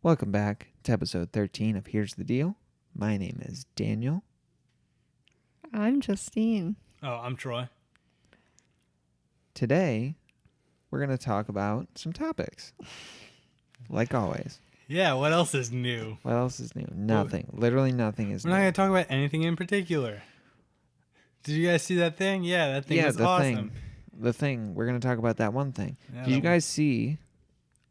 Welcome back to episode 13 of Here's the Deal. My name is Daniel. I'm Justine. Oh, I'm Troy. Today, we're going to talk about some topics. Like always. Yeah, what else is new? What else is new? Nothing. Literally nothing is We're new. not going to talk about anything in particular. Did you guys see that thing? Yeah, that thing was the awesome. thing. The thing. We're going to talk about that one thing. Yeah, Did you guys see,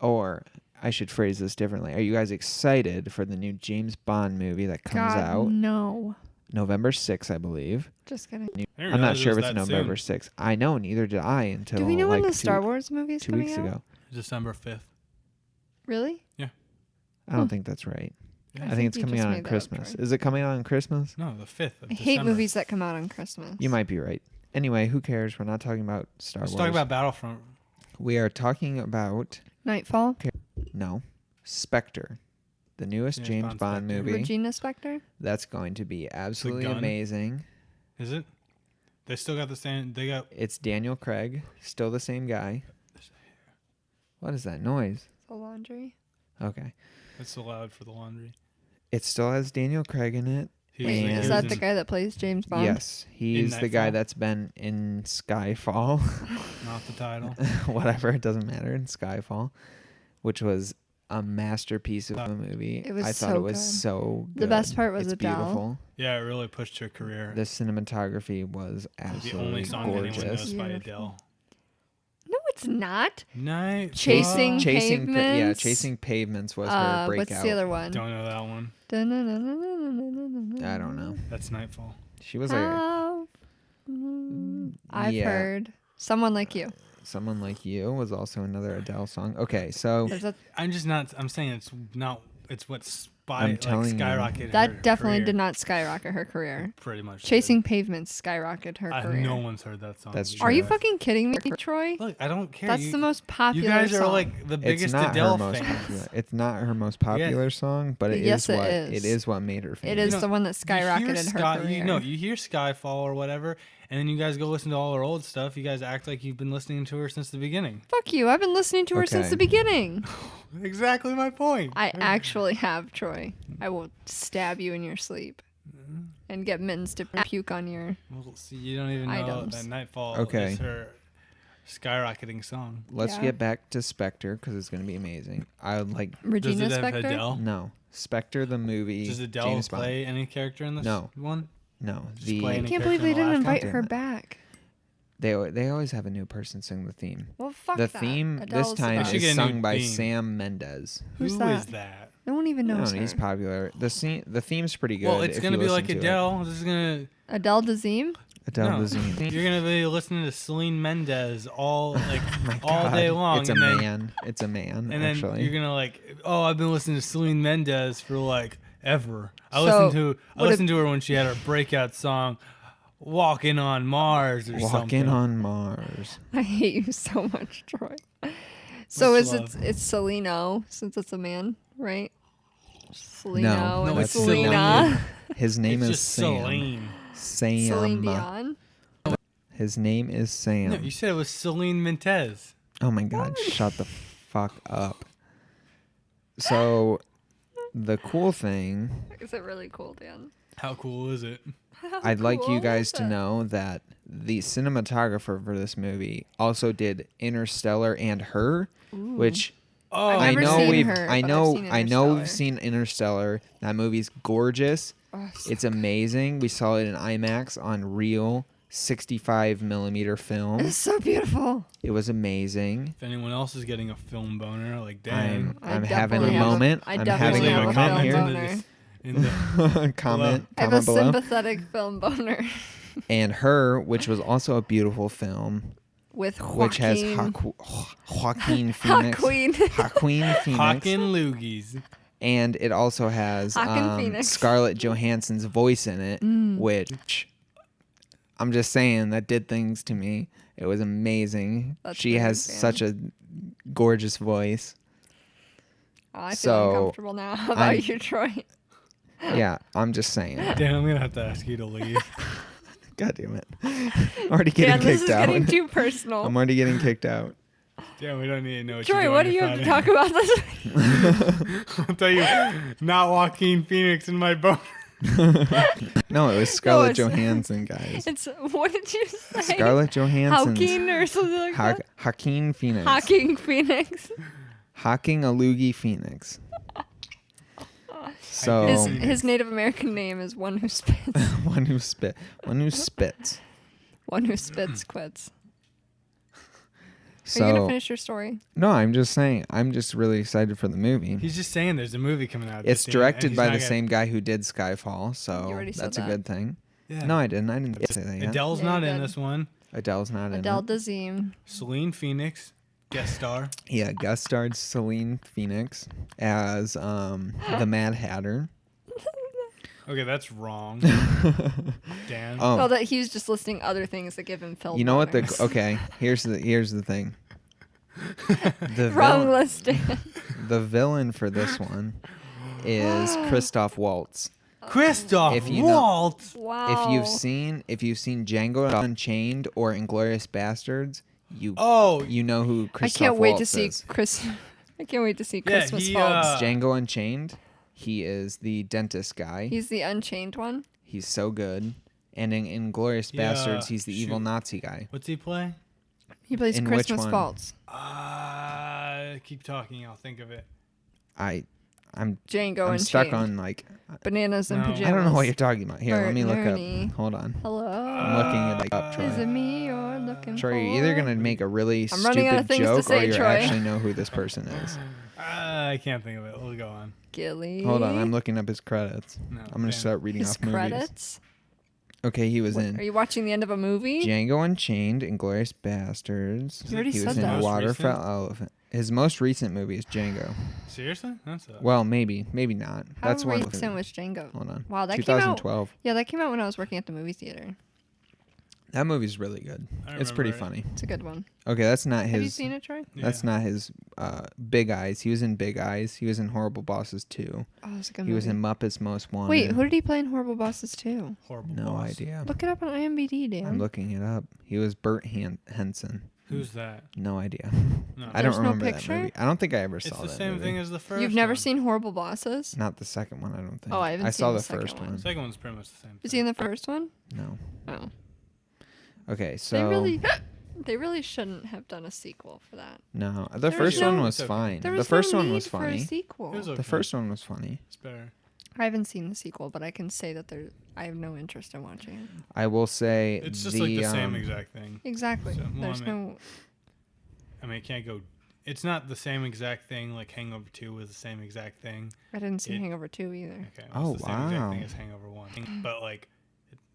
or I should phrase this differently, are you guys excited for the new James Bond movie that comes out No. November 6th, I believe? Just kidding. I'm not sure if it's November 6th. I know, neither did I until Do we know like when the Star Wars movie is 2 coming weeks out? ago. December 5th. Really? I don't think that's right. Yeah. I think it's you coming just out made on that up, Christmas. Troy. Is it coming out on Christmas? No, the 5th of I December. hate movies that come out on Christmas. You might be right. Anyway, who cares? We're not talking about Star Let's Wars. talk about Battlefront. We are talking about Nightfall? Spectre, the newest James Bond Spectre. movie. Regina Spectre? That's going to be absolutely gun? amazing. Is it? They still got the same... They got... It's Daniel Craig, still the same guy. What is that noise? The laundry? Okay. It's so loud for the laundry. It still has Daniel Craig in it. Wait, And- is that the guy that plays James Bond? Yes, he's the guy Nightfall? that's been in Skyfall. Not the title. Whatever, it doesn't matter, in Skyfall, which was a masterpiece of a movie. It was I thought so it was good. so good. The best part was it's Adele. beautiful. Yeah, it really pushed her career. The cinematography was The absolutely only song anyone knows gorgeous. by Beautiful. Adele. No, it's not. Night. Chasing Pavements? Chasing Pavements was her breakout. What's the other one? Don't know that one. I don't know. That's Nightfall. She was like I've yeah. heard. Someone Like You. Someone Like You was also another Adele song. Okay, so There's a, I'm just not... I'm saying it's not... It's what I'm telling you. skyrocketed that her definitely career. did not skyrocket her career. Pretty much. Chasing Pavements skyrocketed her career. No one's heard that song. That's before. Are you true. fucking kidding me, Troy? Look, I don't care. That's the most popular You guys song. are like the it's biggest not Adele her most fans. popular. It's not her most popular song, but it Yes, is it what is. it is what made her famous. It is You know, the one that skyrocketed her career. You hear Skyfall or whatever, and then you guys go listen to all her old stuff. You guys act like you've been listening to her since the beginning. Fuck you. I've been listening to her since Okay. the beginning. Exactly my point. I actually have, Troy. I will stab you in your sleep and get mittens to puke on your... Well, see, you don't even know Items. that Nightfall Okay. is her skyrocketing song. Let's Yeah. get back to Spectre because it's going to be amazing. I would like Regina Does it have Spectre? Adele? no Spectre the movie. Does Adele James Bond. play any character in this No. one? No, Just play I any can't believe they character in didn't the last invite one? her Damn it. back. they always have a new person sing the theme. Well, fuck The that. theme Adele's this time the should is get a new sung by theme. Sam Mendes. Who's Who that? is that? No one even No, knows he's her. popular. The theme's pretty good. Well, it's if gonna you be like listen to it. Adele. This is gonna Adele Dazeem? Adele No. Dazeem. You're gonna be listening to Celine Mendez all My all God, day long. It's a and then, man. It's a man. And actually, then you're gonna I've been listening to Celine Mendez for like ever. I So, listened to her when she had her breakout song, "Walking on Mars" or something. Walking on Mars. I hate you so much, Troy. So Much is love. it's Celino, since it's a man, right? Celino No, and it's Selena. His name It's is just Sam. Celine. Sam. Celine Dion. His name is Sam. No, you said it was Celine Mendez. Oh my God! Shut the fuck up. So, the cool thing, Is it really cool, Dan? How cool is it? I'd like cool you guys is to it? know that the cinematographer for this movie also did Interstellar and Her, which Oh, I've never seen Her, I but know, I've seen I know Interstellar. you've seen Interstellar. That movie's gorgeous. Oh, so It's amazing. We saw it in IMAX on real 65 millimeter film. It's so beautiful. It was amazing. if anyone else is getting a film boner, like dang. I'm I having a definitely have a- moment. I I'm definitely having a have a moment film here. boner. In the comment I have a below. sympathetic film boner And Her, which was also a beautiful film, with Joaquin. which has Joaquin Phoenix. Joaquin. Joaquin Phoenix. Hawking Loogies. And it also has Joaquin Phoenix. Scarlett Johansson's voice in it, which I'm just saying that did things to me. It was amazing. That's She very has fan. such a gorgeous voice. Oh, I feel So, uncomfortable now. How about I'm- you, Troy? Yeah, I'm just saying. Dan, I'm gonna have to ask you to leave. God damn it. I'm already getting Dan, this kicked is out. getting too personal. I'm already getting kicked out. Yeah, we don't need to know what Troy, you're what doing do you on have to Friday. talk about this? I'll tell you, not Joaquin Phoenix in my boat. No, it was Scarlett it's- Johansson, guys. It's what did you say? Scarlett Johansson. Hawking or something like that. Joaquin Phoenix. Hawking Phoenix. Hawking a loogie Phoenix. So His Native American name is one who spits. one who spits. One who spits quits. So Are you gonna finish your story? no, I'm just saying. I'm just really excited for the movie. He's just saying there's a movie coming out. It's Justine, and directed he's by not the gonna- same guy who did Skyfall, You so already said that's a that. good thing. Yeah. No, I didn't. I didn't say that yet. Adele's Yeah, not you in did. this one. Adele's not in Adele it. Dazeem. Celine Phoenix, guest star. Yeah, guest starred Celine Phoenix as the Mad Hatter. Okay, that's wrong. Dan. Oh, Oh, that he was just listing other things that give him film. you know what? boners. Okay, here's the thing. The Wrong villain, listing. the villain for this one is Christoph Waltz. Christoph If you know- Waltz. Wow. If you've seen Django Unchained or Inglourious Bastards, you Oh, know who I Christoph can't wait to Waltz see is. Chris. I can't wait to see Yeah, Christmas he, Falls. Django Unchained, he is the dentist guy. He's the Unchained one. He's so good. And in Inglourious Yeah, Bastards, he's the evil shoot. Nazi guy. what's he play? He plays In which Christmas one? Falls. Keep talking. I'll think of it. I'm Django I'm Unchained. stuck on like Bananas and No. pajamas. I don't know what you're talking about. Here, let me look Bernie. up. Hold on. Hello. I'm looking it up, Is it Troy. me you're looking Troy, for? you're either gonna make a really I'm running out of stupid things to joke say, or you Troy. actually know who this person is. I can't think of it. We'll go on. Gilly. Hold on, I'm looking up his credits. No, I'm gonna Dan. start reading His off movies. credits. Okay, he was What, in are you watching the end of a movie? Django Unchained, Inglourious Bastards. You already he said was that. in Most Waterfowl recent? Elephant. His most recent movie is Django. Seriously? That's a... Well, maybe not. How That's one. recent was Django? Hold on. Wow, that came out. 2012. Yeah, that came out when I was working at the movie theater. That movie's really good. I It's pretty remember it. funny. It's a good one. Okay, that's not his. Have you seen it, Troy? That's Yeah. not his Big Eyes. He was in Big Eyes. He was in Horrible Bosses 2. Oh, it's a good He was movie. in Muppets Most Wanted. Wait, who did he play in Horrible Bosses 2? Horrible No boss. idea. Look it up on IMDb, Dan. I'm looking it up. He was Bert Henson. Who's that? No idea. No. I don't There's no remember that picture? movie. I don't think I ever It's saw the that same movie. thing as the first You've never one. seen Horrible Bosses? Not the second one, I don't think. Oh, I haven't saw seen the the second first one. one. The second one's pretty much the same. Is he in the first one? No. Oh. Okay, They so really shouldn't have done a sequel for that. no, the There first was one no- was It's okay. fine. There The was first no one need was for a funny. sequel. It was okay. The first one was funny. It's better. I haven't seen the sequel, but I can say that I have no interest in watching it. I will say It's just the like the same exact thing. Exactly. So, well, There's I mean- no. I mean, it can't go. It's not the same exact thing. Like Hangover 2 was the same exact thing. I didn't see it- Hangover 2 either. Okay. Oh, It's the same exact wow. thing as Hangover 1. But like,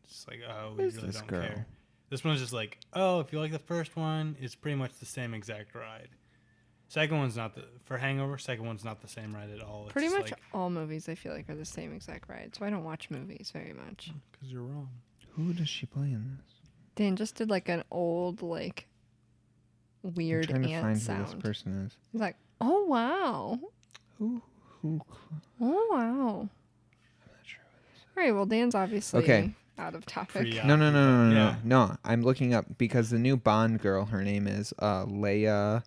it's like, oh, we Who's really this don't girl? care. This one's just like, oh, if you like the first one, it's pretty much the same exact ride. Second one's not for Hangover. Second one's not the same ride at all. It's Pretty just much like, all movies I feel like are the same exact ride, so I don't watch movies very much. because you're wrong. Who does she play in this? Dan just did like an old like weird I'm trying to ant find sound. who this person is. He's like, oh wow, Who? oh wow. I'm not sure. All right, well Dan's obviously Okay. out of topic. Pretty, No. Yeah. I'm looking up because the new Bond girl, her name is Leia.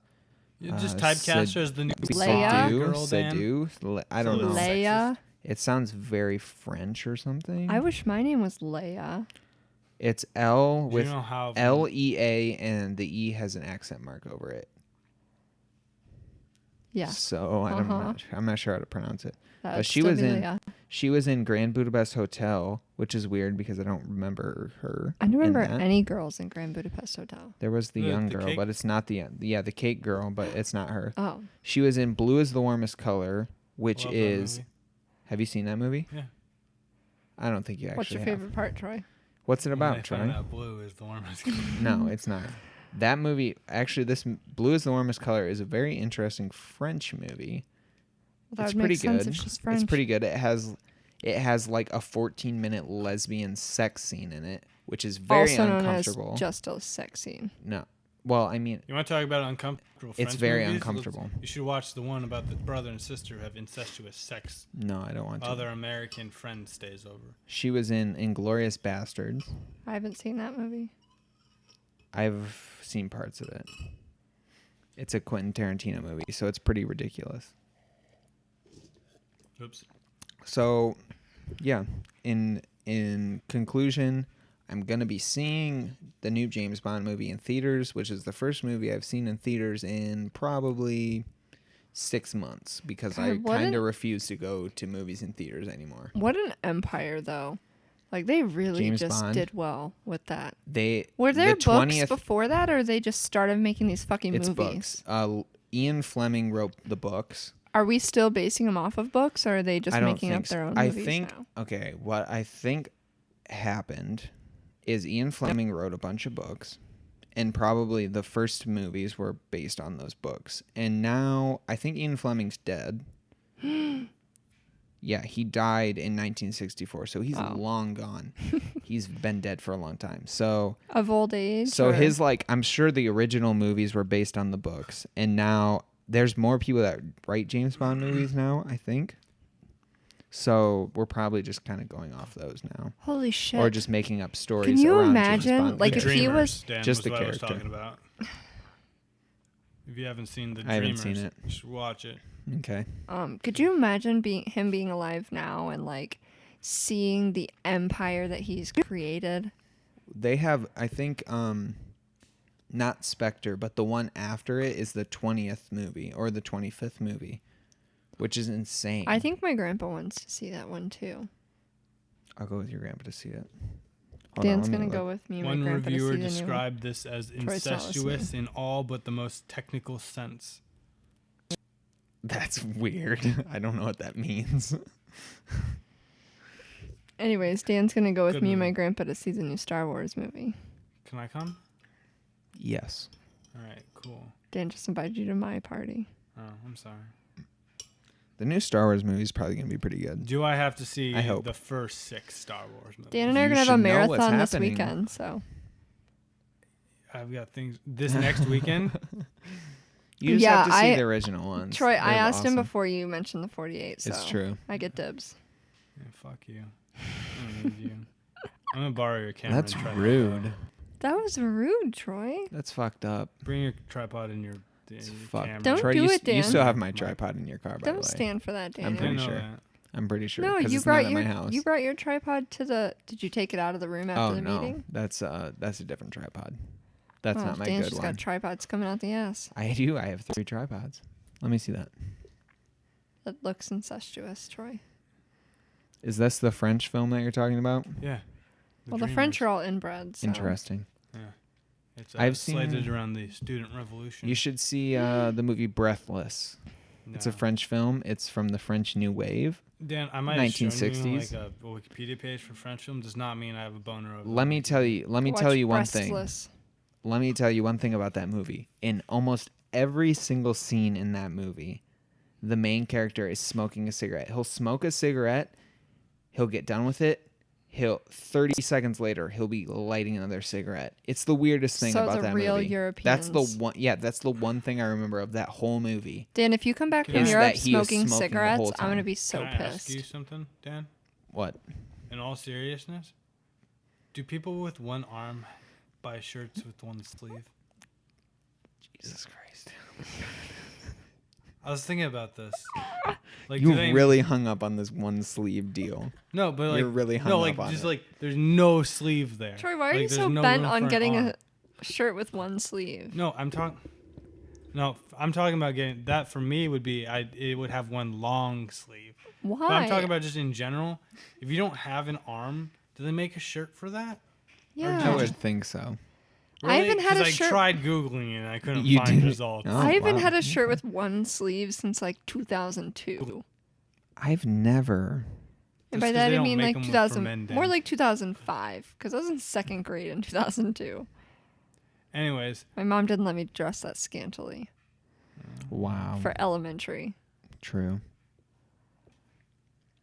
You just Uh, typecast Sid- her as the new Leia? Sadu girl, Dan. Sadu. I don't know. Leia. Leia. It sounds very French or something. I wish my name was Leia. It's L Do with you know how LEA and the E has an accent mark over it. Yeah, So I'm not sure how to pronounce it. that she would was still be in- Leia. She was in Grand Budapest Hotel, which is weird because I don't remember her. I don't in remember that. any girls in Grand Budapest Hotel. There was the The young girl, cake? but it's not the cake girl, but it's not her. Oh, She was in Blue is the Warmest Color, which Love that is. movie. Have you seen that movie? Yeah. I don't think you actually what's your have. favorite part, Troy? What's it When I about, found Troy? out blue is the warmest. No, it's not. That movie, actually, Blue is the Warmest Color is a very interesting French movie. Well, that It's would pretty make sense good. if she's French. It's pretty good. It has like a 14-minute lesbian sex scene in it, which is very also known uncomfortable. as just a sex scene. No. Well, I mean, You want to talk about uncomfortable French It's very movies? uncomfortable. You should watch the one about the brother and sister who have incestuous sex. no, I don't want to. Other American friend stays over. She was in Inglourious Bastards. I haven't seen that movie. I've seen parts of it. It's a Quentin Tarantino movie, so it's pretty ridiculous. Oops. So, yeah, in conclusion, I'm going to be seeing the new James Bond movie in theaters, which is the first movie I've seen in theaters in probably 6 months because God, I kind of refuse to go to movies in theaters anymore. What an empire, though. Like, they really James just Bond? did well with that. Were there the books 20th before that, or they just started making these fucking It's movies? books. Ian Fleming wrote the books. Are we still basing them off of books, or are they just I don't making think up their own so. movies I think now? okay. What I think happened is Ian Fleming wrote a bunch of books, and probably the first movies were based on those books. And now I think Ian Fleming's dead. Yeah, he died in 1964, so he's long gone. He's been dead for a long time. So Of old age? So or? his I'm sure the original movies were based on the books, and now there's more people that write James Bond movies now, I think. So we're probably just kind of going off those now. Holy shit. Or just making up stories Can you around imagine, James Bond like, characters. if he was... Dan, just was the what character. I was talking about. If you haven't seen The I haven't Dreamers, seen it. you should watch it. Okay. Could you imagine him being alive now and, like, seeing the empire that he's created? They have, I think, not Spectre, but the one after it is the 20th movie or the 25th movie, which is insane. I think my grandpa wants to see that one, too. I'll go with your grandpa to see it. Dan's going to go with me and One my grandpa reviewer to see the new described this as Troy's not incestuous listening. in all but the most technical sense. That's weird. I don't know what that means. Anyways, Dan's going to go with Good me and my movie. grandpa to see the new Star Wars movie. Can I come? Yes. All right, cool. Dan just invited you to my party. Oh, I'm sorry. The new Star Wars movie is probably going to be pretty good. Do I have to see I hope. the first 6 Star Wars movies? Dan and I are You going to have a should know what's marathon this happening. weekend, so... I've got things this next weekend. You just Yeah, have to see the original ones. Troy, I They're asked him awesome. before you mentioned the 48, so... It's true. I get dibs. Yeah, fuck you. I don't need you. I'm gonna borrow your camera. That's and try to, rude. That was rude, Troy. That's fucked up. bring your tripod in your, It's your fucked. camera. Don't Troy, do you, it, you Dan. still have my tripod in your car, by the Don't way. stand for that, I Daniel. didn't pretty know sure. that. I'm pretty sure. No, 'cause you it's not brought at your my house. you brought your tripod to the. Did you take it out of the room after the meeting? That's a different tripod. That's Oh, not my Dan's good just one. got tripods coming out the ass. I do. I have 3 tripods. Let me see that. That looks incestuous, Troy. Is this the French film that you're talking about? Yeah. Well, the French are all inbred. So. Interesting. Yeah. It's I've slated seen- around the student revolution. You should see the movie Breathless. It's a No. French film. It's from the French New Wave. Dan, I might have shown you 1960s. like a Wikipedia page for French film. Does not mean I have a boner over. Let me tell you. Let me Watch tell you one thing. Breastless. Let me tell you one thing about that movie. In almost every single scene in that movie, the main character is smoking a cigarette. He'll smoke a cigarette. He'll get done with it. 30 seconds later, he'll be lighting another cigarette. It's the weirdest thing So about the that real movie. Europeans. That's the one thing I remember of that whole movie. Dan, if you come back from Is Europe that he is smoking smoking the cigarettes, whole I'm gonna time. be so Can I ask you pissed. something, Dan? What? In all seriousness, do people with one arm buy shirts with one sleeve? Jesus Christ. I was thinking about this. Like, You do they- really hung up on this one sleeve deal. No, but like You're really hung no, up like on just it. like there's no sleeve there. Troy, why are Like, you there's so no bent room on for an getting arm. a shirt with one sleeve? No, I'm talking. No, I'm talking about getting that. For me, would be it would have one long sleeve. Why? But I'm talking about just in general. If you don't have an arm, do they make a shirt for that? Yeah. I would think so. I haven't had a 'Cause shirt- I tried googling it and I couldn't You find didn't? results. Oh, I haven't wow. had a shirt with one sleeve since like 2002. I've never. And Just by 'cause that they I don't mean make like 'em for 2000, men, Dan. more like 2005, because I was in 2nd grade in 2002. Anyways, My mom didn't let me dress that scantily Wow. for elementary. True.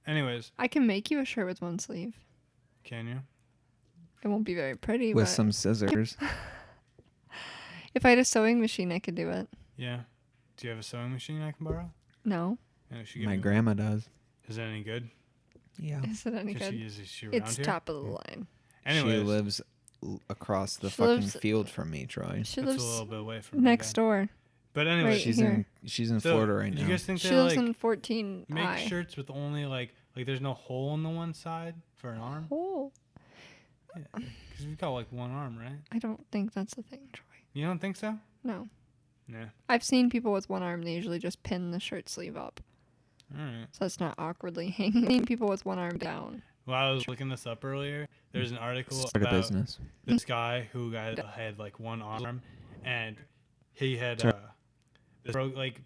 I can make you a shirt with one sleeve. can you? It won't be very pretty, With but some scissors. if I had a sewing machine, I could do it. Yeah. Do you have a sewing machine I can borrow? No, Yeah, you should give My me grandma does. one. Is it any good? Yeah. is it any Is good? she around It's here? top of the line. Anyways, She lives across the She fucking lives- field from me, Troy. She that's a lives little bit away from me, next Dan. door. But anyway, Right. She's here. in Florida right do now. you guys think She they lives like in 14 make I. shirts with only like there's no hole on the one side for an arm? Oh, Because we've got like one arm, right? I don't think that's a thing, Troy. You don't think so? No. Yeah. I've seen people with one arm. They usually just pin the shirt sleeve up, All right. so it's not awkwardly hanging. I've seen people with one arm down. While I was looking this up earlier, there's an article Start a about business. this guy who had like one arm, and he had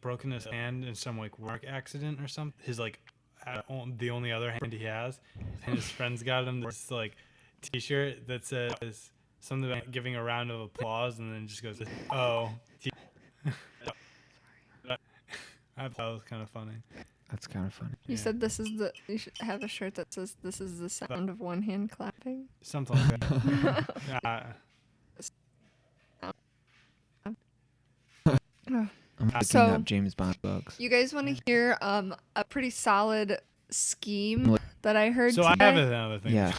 broken his hand in some like work accident or something. His like the only other hand he has, and his friends got him this like T-shirt that says something about giving a round of applause, and then just goes, "Oh." I thought it was kind of funny. That's kind of funny. You said you should have a shirt that says this is the sound of one hand clapping. Something like that. I'm picking So- up James Bond books. You guys want to hear a pretty solid scheme that I heard So I today? have another thing. Yeah.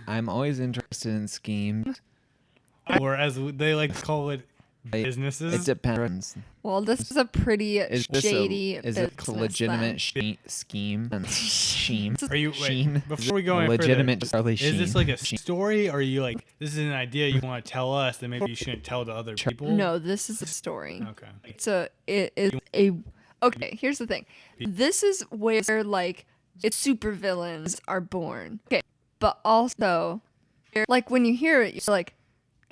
I'm always interested in schemes. Or as they like to call it, businesses. It depends. Well, this is a pretty Is this shady is it a business legitimate then. scheme? Sheen. Are you Sheen? wait, before we go A any legitimate further? Charlie Is Sheen. this like a Sheen. story, or are you like this is an idea you want to tell us that maybe you shouldn't tell to other people? No, this is a story. Okay. It is a okay. Here's the thing. This is where like it's supervillains are born. Okay, but also like when you hear it, you're like,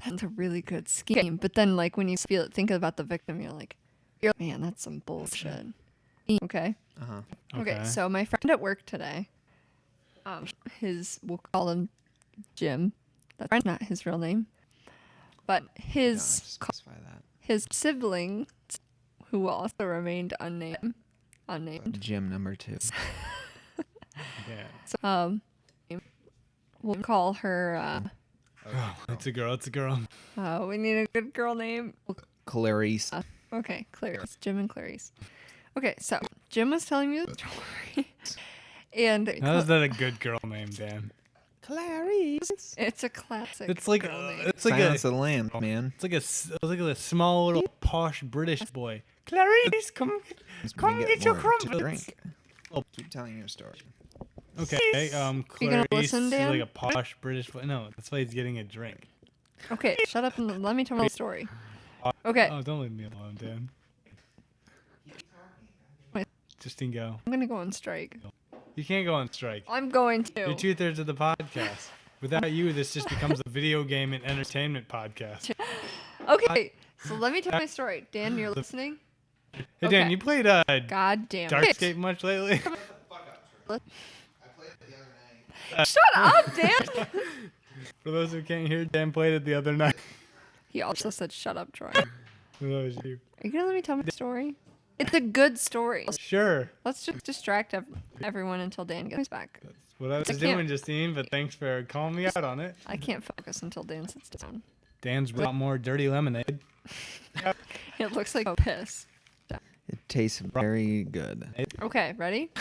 that's a really good scheme. But then like when you think about the victim, you're like, man, that's some bullshit. Okay. Uh-huh. Okay. So my friend at work today, we'll call him Jim. That's not his real name, but his Specify that. his siblings, who also remained unnamed. Jim number 2. Yeah. We'll call her. Oh, it's a girl. It's a girl. We need a good girl name. Clarice. Okay, Clarice. Jim and Clarice. Okay, so Jim was telling me the story, and How is that a good girl name, Dan? Clarice. it's a classic. It's like girl name. it's like Silence a of the Lambs, man. it's like a small little posh British boy. Clarice, come get your more to crumpets. drink. Keep telling your story. Okay, You gonna Clarice listen, is Dan? like a posh British boy. No, that's why he's getting a drink. Okay, shut up and let me tell my story. Okay, Oh, don't leave me alone, Dan. Wait. Justine, go. I'm gonna go on strike. You can't go on strike. I'm going You're to. 2/3 of the podcast. Without you, this just becomes a video game and entertainment podcast. Okay, so let me tell my story. Dan, you're listening? Hey, Dan, Okay. you played God damn it. Darkscape much lately? Shut up, Dan! For those who can't hear, Dan played it the other night. He also said, shut up, Troy. That was you. Are you gonna let me tell my story? It's a good story. Sure. Let's just distract everyone until Dan gets back. That's what I was can't- doing, Justine, but thanks for calling me out on it. I can't focus until Dan sits down. Dan's brought more dirty lemonade. It looks like piss. It tastes very good. Okay, ready?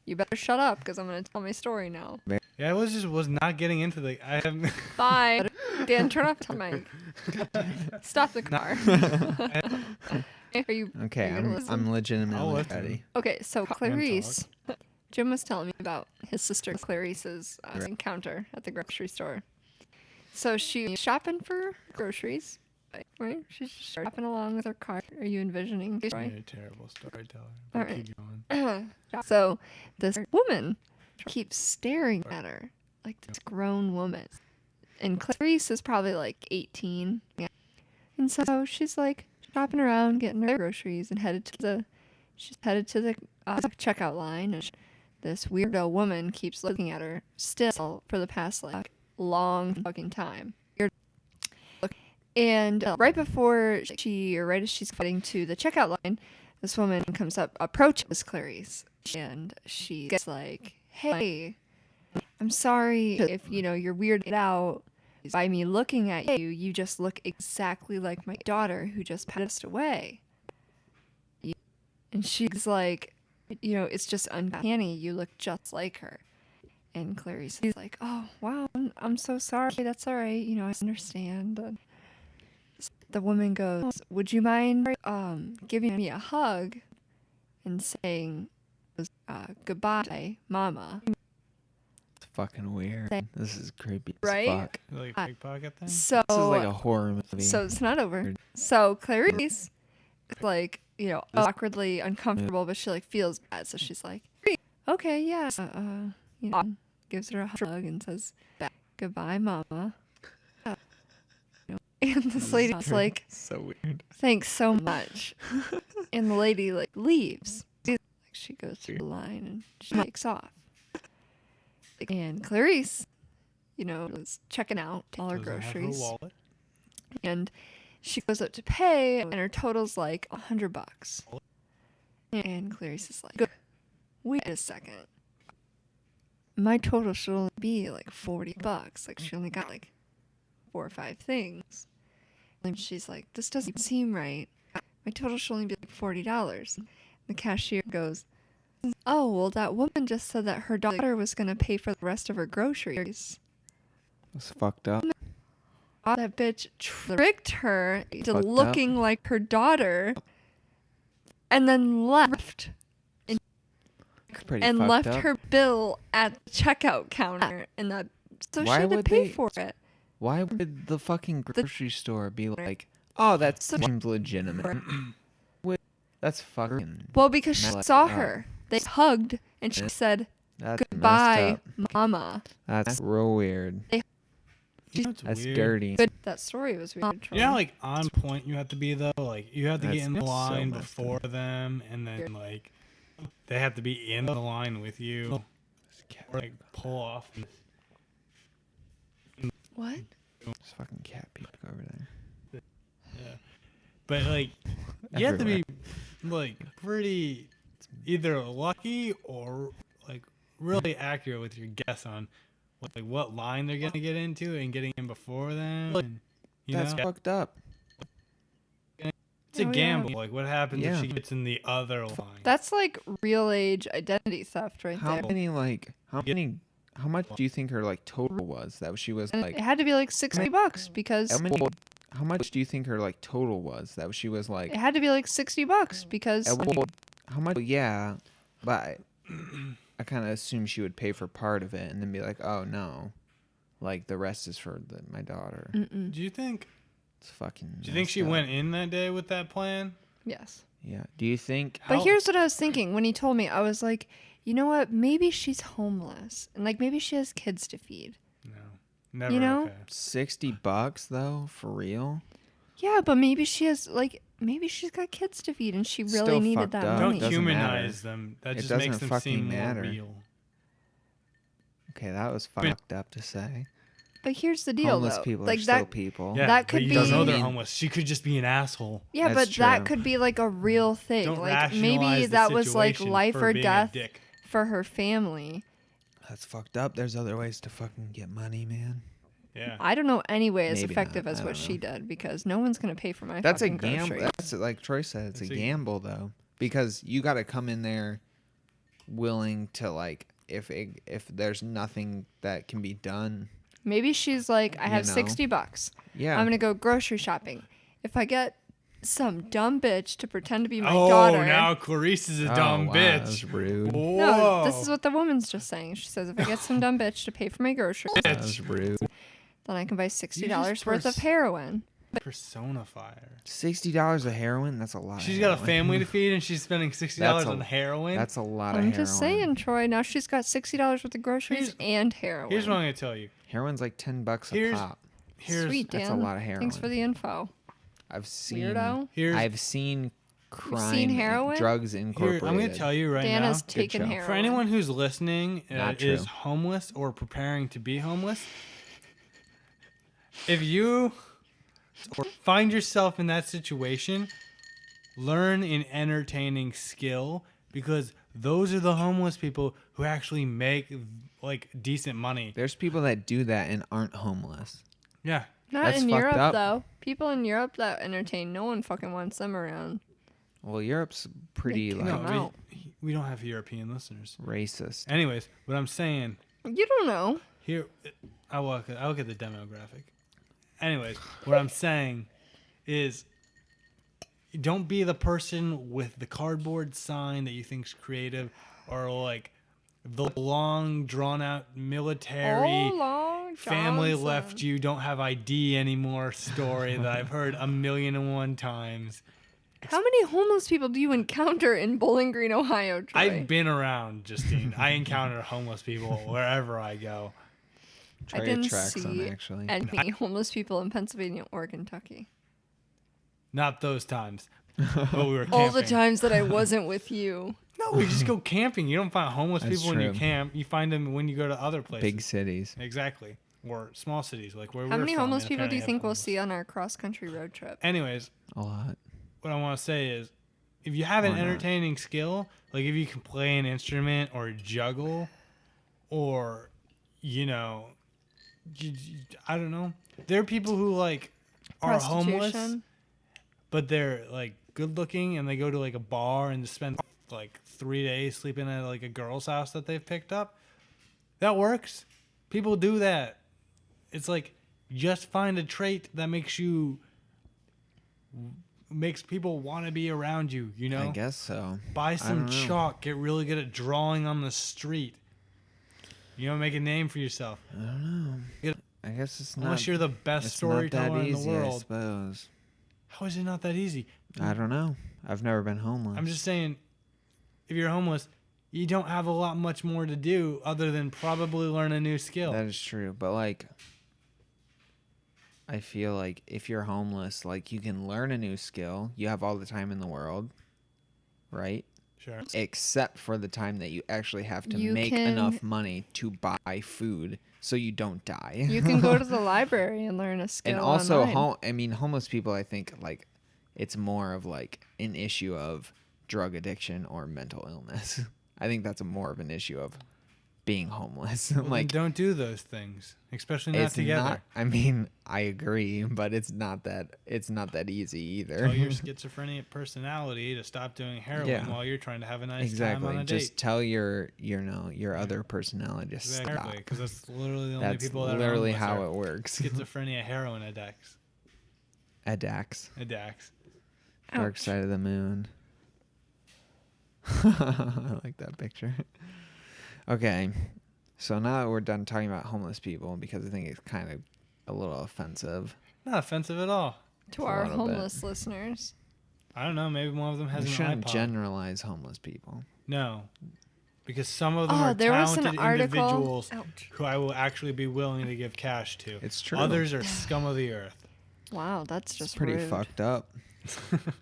You better shut up because I'm gonna tell my story now. Yeah, I was not getting into the. I have. Bye. Dan, turn off the mic. Stop the car. Are you Okay, are you gonna I'm listen? I'm legitimately I'll listen. ready. Okay, so Clarice, Jim was telling me about his sister Clarice's encounter at the grocery store. So she was shopping for groceries, right? She's just shopping along with her cart. Are you envisioning? You're Right? a terrible storyteller. All But right. keep going. So this woman keeps staring at her, like this grown woman. And Clarice is probably like 18. Yeah. And so she's like shopping around, getting her groceries, and headed to the checkout line. And this weirdo woman keeps looking at her still for the past like long fucking time. And right as she's getting to the checkout line, this woman comes up, approaches Clarice, and she gets like, "Hey, I'm sorry if you're weirded out by me looking at you. You just look exactly like my daughter who just passed away." And she's like, "It's just uncanny. You look just like her." And Clarice is like, "Oh wow, I'm so sorry. That's all right. I understand." the woman goes, "Would you mind giving me a hug and saying goodbye, Mama?" It's fucking weird. This is creepy Right? as fuck. Like a pickpocket thing? So This is like a horror movie. So it's not over. So Clarice is like, awkwardly uncomfortable, but she like feels bad. So she's like, okay, yeah. Gives her a hug and says, goodbye, Mama. And this lady's like, so weird. thanks so much. And the lady like leaves. She goes through the line and she takes off. And Clarice, was checking out all her Doesn't have her groceries. wallet. And she goes up to pay, and her total's like $100. And Clarice is like, wait a second. My total should only be like $40. Like, she only got like 4 or 5 things. And she's like, this doesn't seem right. My total should only be like $40. The cashier goes, oh, well, that woman just said that her daughter was going to pay for the rest of her groceries. It's fucked up. That bitch tricked her into Fucked looking like her daughter and then left. Pretty And fucked left up. her bill at the checkout counter. And so Why she had to would pay they- for it. Why would the fucking grocery store be like, oh, that seems legitimate? That's fucking. Well, because she messed saw up. her. They hugged and she said, That's goodbye, messed up. Mama. That's real weird. You know what's That's weird? dirty. That story was weird. You know how, like, on point you have to be, though? Like, you have to get That's in the so line messed before them, and then, like, they have to be in the line with you. Or, like, pull off. What? There's fucking cat peek over there. Yeah. But, like, you have to be, like, pretty either lucky or, like, really accurate with your guess on, like, what line they're going to get into and getting in before them. And, That's fucked up. It's a Oh, yeah. gamble. Like, what happens Yeah. if she gets in the other line? That's like real age identity theft right How there. how much do you think her like total was? That she was And like. it had to be like $60 because How much do you think her like total was? That she was like. it had to be like $60 because How much? Yeah, but I kind of assumed she would pay for part of it and then be like, oh no, like the rest is for my daughter. Do you think? It's fucking. Do you think she went in that day with that plan? yes. Yeah. Do you think? But here's what I was thinking when he told me. I was like, you know what? Maybe she's homeless and like maybe she has kids to feed. No, never. know? Okay. $60 though, for real? Yeah, but maybe she has like maybe she's got kids to feed and she really Still needed fucked that up. money. Don't doesn't humanize them. That It just makes doesn't them seem fucking matter. more real. Okay, that was fucked up to say. But here's the deal, Homeless though. people like are still that. people. Yeah, That but could you don't know be- they're homeless. She could just be an asshole. Yeah, That's but that true. could be like a real thing. Don't Like maybe rationalize the that was like situation life for or being a death dick. for her family. That's fucked up. There's other ways to fucking get money, man. Yeah. I don't know any way as Maybe effective not. as I what don't she know. did because no one's gonna pay for my That's a fucking gamble. groceries. That's like Troy said. It's That's a a- gamble though, because you got to come in there willing to like if there's nothing that can be done. Maybe she's like, I have know. $60. Yeah. I'm gonna go grocery shopping. If I get some dumb bitch to pretend to be my Oh, daughter. now Clarice is a Oh, dumb wow, bitch. That was rude. Whoa. No, this is what the woman's just saying. She says, if I get some dumb bitch to pay for my groceries, That was rude. then I can buy $60 worth of pers- heroin. Personify her. $60 of heroin. That's a lot. She's of got a heroin. family to feed and she's spending $60 That's on heroin. That's a lot of I'm heroin. just saying, Troy. Now she's got $60 worth of groceries Here's- and heroin. Here's what I'm going to tell you. Heroin's like $10 a Here's- pop. Sweet, Dan. That's a lot of heroin. Thanks for the info. I've seen. Weirdo. Here's- seen crime. seen heroin? Drugs Here, incorporated. I'm going to tell you right Dan now. has taken show. heroin. For anyone who's listening Not is true. homeless or preparing to be homeless, if you find yourself in that situation, learn an entertaining skill because those are the homeless people who actually make like decent money. There's people that do that and aren't homeless. Yeah. Not That's in fucked Europe, up. though. People in Europe that entertain, no one fucking wants them around. Well, Europe's pretty They like can't. No, out. we don't have European listeners. racist. Anyways, what I'm saying You don't know. here, I'll look at the demographic. Anyways, what I'm saying is don't be the person with the cardboard sign that you think's creative, or like the long drawn out military family left you, don't have ID anymore story that I've heard 1,000,001 times. How many homeless people do you encounter in Bowling Green, Ohio, Troy? I've been around, Justine. I encounter homeless people wherever I go. I didn't see any homeless people in Pennsylvania or Kentucky. Not those times. But we were camping. All the times that I wasn't with you. No, we just go camping. You don't find homeless That's people when you true. camp. You find them when you go to other places. Big cities. Exactly. Or small cities like where How we're many from. homeless They people do you apparently think have we'll homeless. see on our cross-country road trip? Anyways, A lot. what I want to say is, if you have an Or not. entertaining skill, like if you can play an instrument or juggle, or, you know, I don't know. There are people who like are homeless, Prostitution. but they're like good looking, and they go to like a bar and spend like 3 days sleeping at like a girl's house that they've picked up. That works. People do that. It's like, just find a trait that makes people want to be around you, you know? I guess so. Buy some don't know. chalk. Get really good at drawing on the street. You know, make a name for yourself. I don't know. I guess it's not. Unless you're the best it's not storyteller that in the easy, I world. suppose. How is it not that easy? I don't know. I've never been homeless. I'm just saying, if you're homeless, you don't have a lot much more to do other than probably learn a new skill. That is true, but like, I feel like if you're homeless, like you can learn a new skill. You have all the time in the world, right? Sure. Except for the time that you actually have to You make can- enough money to buy food so you don't die. You can go to the library and learn a skill And also, online. homeless people, I think, like, it's more of like an issue of drug addiction or mental illness. I think that's more of an issue of being homeless. Well, Like, then don't do those things, especially not it's together. not. I mean, I agree, but it's not that. It's not that easy either. Tell your schizophrenic personality to stop doing heroin Yeah. while you're trying to have a nice exactly. time on a Just date. tell your other personality to Exactly, stop. because that's literally the only That's people that literally are how homeless it works. are schizophrenia, heroin addicts. Addicts. Ouch. Dark side of the moon. I like that picture. Okay, so now that we're done talking about homeless people, because I think it's kind of a little offensive. Not offensive at all. To a our little bit. homeless listeners. I don't know. Maybe one of them has We an shouldn't iPod. generalize homeless people. No, because some of them Oh, are there was an talented article. individuals Ouch. who I will actually be willing to give cash to. It's true. Others are scum of the earth. Wow, that's It's just pretty rude. fucked up.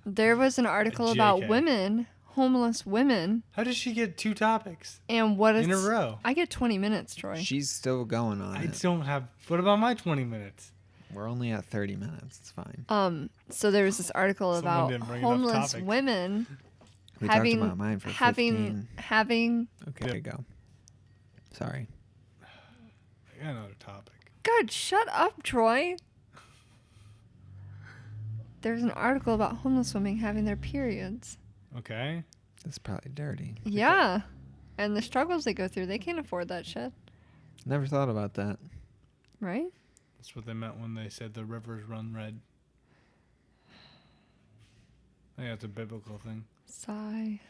There was an article about JK. women, homeless women, How does she get 2 topics and what in a it's. row? I get 20 minutes, Troy. She's still going on I it. don't have. What about my 20 minutes? We're only at 30 minutes. It's fine. So there was this article Someone about didn't bring enough homeless topics. women We having talked about mine for having 15. having. Okay, there you go. Sorry. I got another topic. God, shut up, Troy. There's an article about homeless women having their periods. Okay. That's probably dirty. Yeah, and the struggles they go through, they can't afford that shit, Never thought about that. right? That's what they meant when they said the rivers run red. I think that's a biblical thing. Sigh.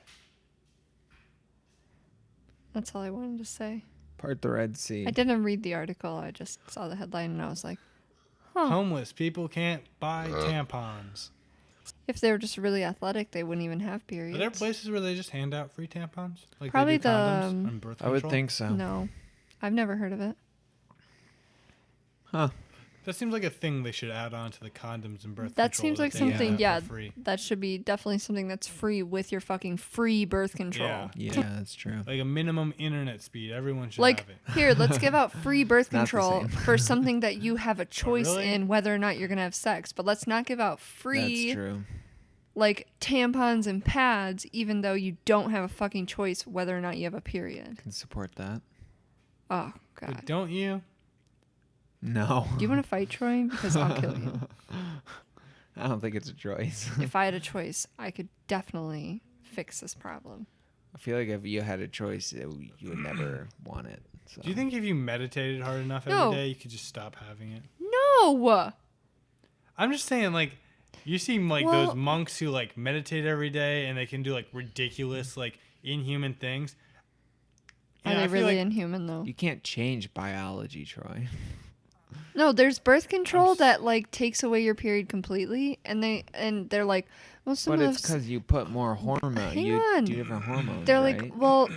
That's all I wanted to say. Part the Red Sea. I didn't read the article. I just saw the headline and I was like, huh. Homeless people can't buy tampons. If they were just really athletic, they wouldn't even have periods. Are there places where they just hand out free tampons? Like Probably they do condoms the, and birth I would control? think so. No, I've never heard of it. Huh. That seems like a thing they should add on to the condoms and birth That control. seems like they have something, for yeah, free. that should be definitely something that's free with your fucking free birth control. Yeah. Yeah, that's true. Like a minimum internet speed. Everyone should Like, have it. here, let's give out free birth Not the control same. for something that you have a choice really? in whether or not you're going to have sex. But let's not give out That's free, true. like, tampons and pads, even though you don't have a fucking choice whether or not you have a period. Can support that. Oh, God. But don't you? No. Do you want to fight, Troy? Because I'll kill you. I don't think it's a choice. If I had a choice, I could definitely fix this problem. I feel like if you had a choice, you would never want it. So. Do you think if you meditated hard enough No. every day, you could just stop having it? No! I'm just saying, like, You seem like Well- those monks who like meditate every day and they can do like ridiculous, like inhuman things. Are Yeah, they I feel really like inhuman though? You can't change biology, Troy. No, there's birth control that like takes away your period completely, and they're like, well, some But of it's the because you put more hormone. Hang You on. do different hormones. they're right? like, well,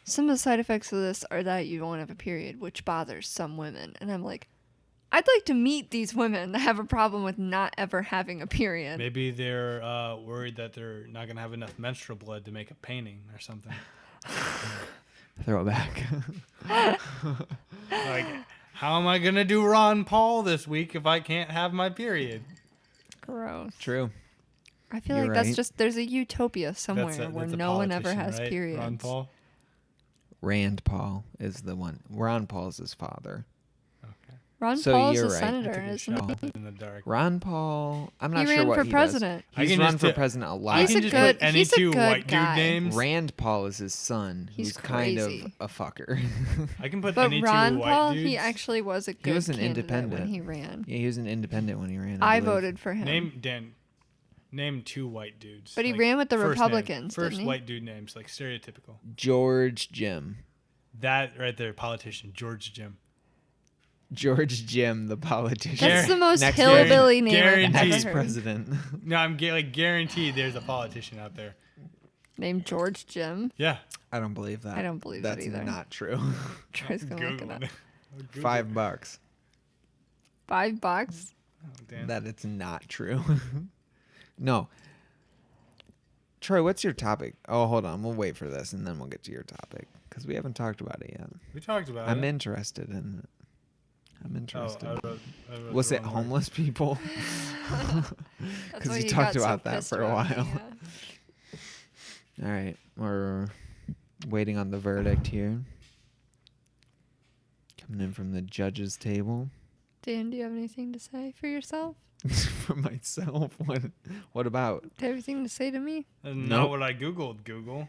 some of the side effects of this are that you won't have a period, which bothers some women, and I'm like, I'd like to meet these women that have a problem with not ever having a period. maybe they're worried that they're not gonna have enough menstrual blood to make a painting or something. Throw it back. Like, how am I gonna do Ron Paul this week if I can't have my period? Gross. True. I feel You're like right. that's just there's a utopia somewhere where That's a no one ever politician, has right? periods. Ron Paul. Rand Paul is the one. Ron Paul's his father. Okay. Ron So Paul's you're a right. I I senator, took a isn't shot he? in the dark. Ron Paul. I'm not He sure ran what for he president. I does. He's can run just for do- president a lot. I He's can a just good- put any he's a two good white guy. dude names. Rand Paul is his son, He's who's kind of crazy. a fucker. I can put But any Ron two white Paul, dudes. he actually was a good was an candidate independent. when he ran. Yeah, he was an independent when he ran. I believe. voted for him. Name two white dudes. But he like, ran with the first name. Republicans, First didn't he? white dude names, like stereotypical. George Jim. That right there, politician George Jim. George Jim, the politician. That's the most Next hillbilly name I've guaranteed. ever Next heard. president. No, I'm guaranteed there's a politician out there. Named George Jim. Yeah. I don't believe that. I don't believe that That's either. not true. Troy's gonna look it Google up. it. Google $5. $5? it. Oh, damn. That it's not true. No. Troy, what's your topic? Oh, hold on. We'll wait for this and then we'll get to your topic because we haven't talked about it yet. We talked about I'm it. interested in it. I'm Oh, interested. I wrote Was the it wrong word. homeless people? That's 'Cause why you he talked got so about that pissed for a about it, while. yeah. All right. We're waiting on the verdict here. Coming in from the judge's table. Dan, do you have anything to say for yourself? For myself. What about? Do you have anything to say to me? That's Nope. not what I Googled, Google.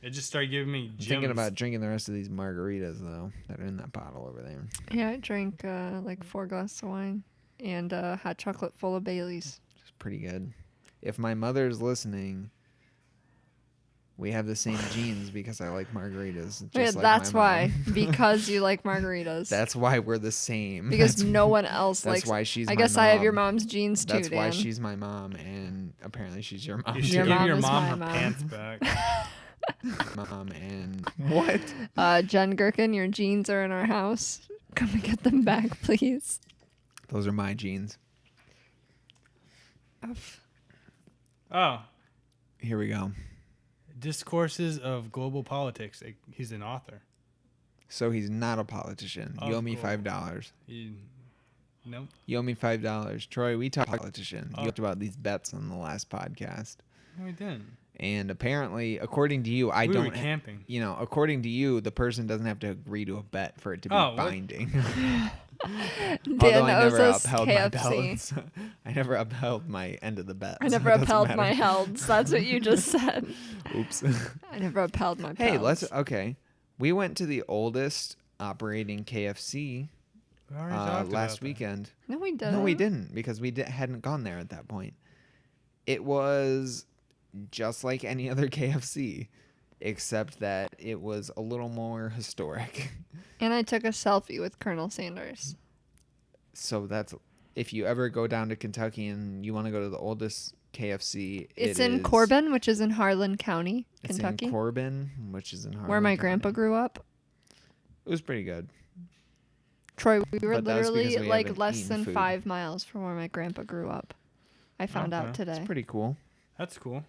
It just started giving me I'm gems. thinking about drinking the rest of these margaritas though that are in that bottle over there. Yeah, I drank like 4 glasses of wine and hot chocolate full of Baileys. It's pretty good. If my mother's listening, we have the same genes because I like margaritas. Just Yeah, like that's my why. mom. Because you like margaritas. That's why we're the same. because That's- no one else That's likes. why she's. I my guess I have your mom. mom's genes too, That's Dan. why she's my mom, and apparently she's your mom. You too. should Your give mom your is mom my her mom. pants back. Mom and what? Jen Gherkin, your jeans are in our house. Come and get them back, please. Those are my genes. Oh, Here we go. Discourses of Global Politics. He's an author. So he's not a politician. You Of owe me course. $5. Nope. You owe me $5. Troy, we talked politician. Oh. You talked about these bets on the last podcast. No, we didn't. And apparently, according to you, I We don't. were camping. You know, according to you, the person doesn't have to agree to a bet for it to be Oh, what? binding. Dan Although I owes never us upheld my KFC. belts. I never upheld my end of the bet. I so never it doesn't upheld my matter. helds. That's what you just said. Oops. I never upheld my Hey, pelts. okay. We went to the oldest operating KFC We already talked about last that. weekend. No, we didn't. No, we didn't because we hadn't gone there at that point. It was just like any other KFC, except that it was a little more historic. And I took a selfie with Colonel Sanders. So that's if you ever go down to Kentucky and you want to go to the oldest KFC. It's it in is- Corbin, which is in Harlan County, It's Kentucky, in Corbin, which is in Harlan. where my County. grandpa grew up. It was pretty good. Troy, we were But that was literally because we like haven't less eaten than food. 5 miles from where my grandpa grew up. I found Okay. out today. It's pretty cool. That's cool.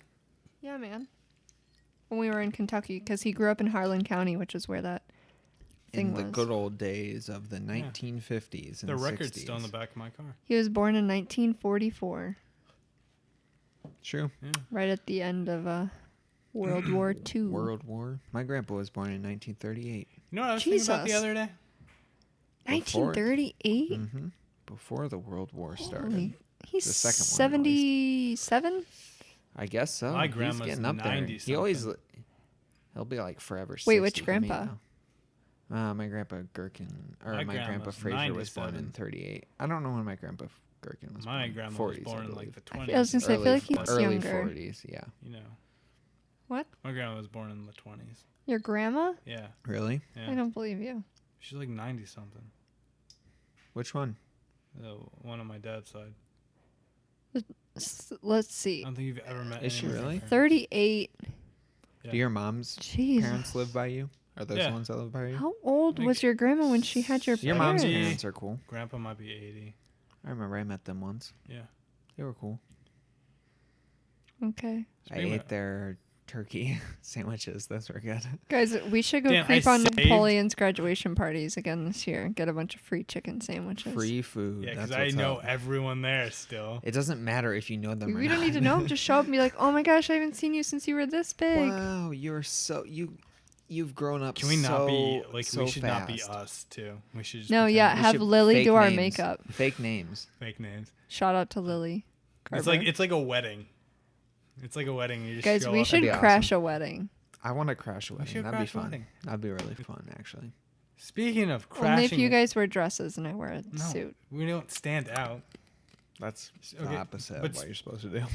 Yeah, man. When we were in Kentucky, because he grew up in Harlan County, which is where that thing In the was. good old days of the 1950s and The record's 60s. still in the back of my car. He was born in 1944, True. Yeah. right at the end of World War II. World War. My grandpa was born in 1938. You know what I was thinking about the Jesus. other day? 1938? Mm-hmm. Before the World War started. Holy, he's The second one, at least. 77? I guess so. My He's grandma's getting up there. 90 He always, something. he'll be like forever. Wait, 60 which to me grandpa? now. My grandpa Gherkin, or My my grandpa grandma's Fraser was born in 97. 38. I don't know when my grandpa Gherkin was My born grandma 40s, was born I in like believe. the I 20s. was gonna say, I feel like he's early younger. 40s, yeah. You know, What? my grandma was born in the 20s. Your grandma? Yeah, Really? yeah. I don't believe you. She's like 90 something. Which one? One on my dad's side. Let's I see. don't think you've ever met. Is she any of her really? parents. 38. Yeah. Do your mom's Jeez. parents live by you? Are those Yeah. the ones that live by you? How old was your grandma when she had your Your mom's parents? parents are cool. Grandpa might be 80. I remember I met them once. Yeah. They were cool. Okay. I ate their turkey sandwiches. Those were good. Guys, we should go Dan, creep I on saved- Napoleon's graduation parties again this year. Get a bunch of free chicken sandwiches. Free food. Yeah, That's because I what's know up. everyone there still. It doesn't matter if you know them or We don't not. need to know 'em. Just show up and be like, oh my gosh, I haven't seen you since you were this big. Wow, you're so you've grown up. Can we not be like so we should not be fast. us too? We should just No, pretend yeah, We have should Lily fake do our names. makeup. Fake names. fake names. Shout out to Lily. It's Carver. like a wedding. It's like a wedding. You just Guys, show we up. should That'd be crash a wedding. I want to crash a wedding. should That'd be crash a fun. wedding. That'd be really fun, actually. Speaking of crashing, Only if you guys wear dresses and I wear a no, suit. we don't stand out. That's Okay, the opposite but of what you're supposed to do.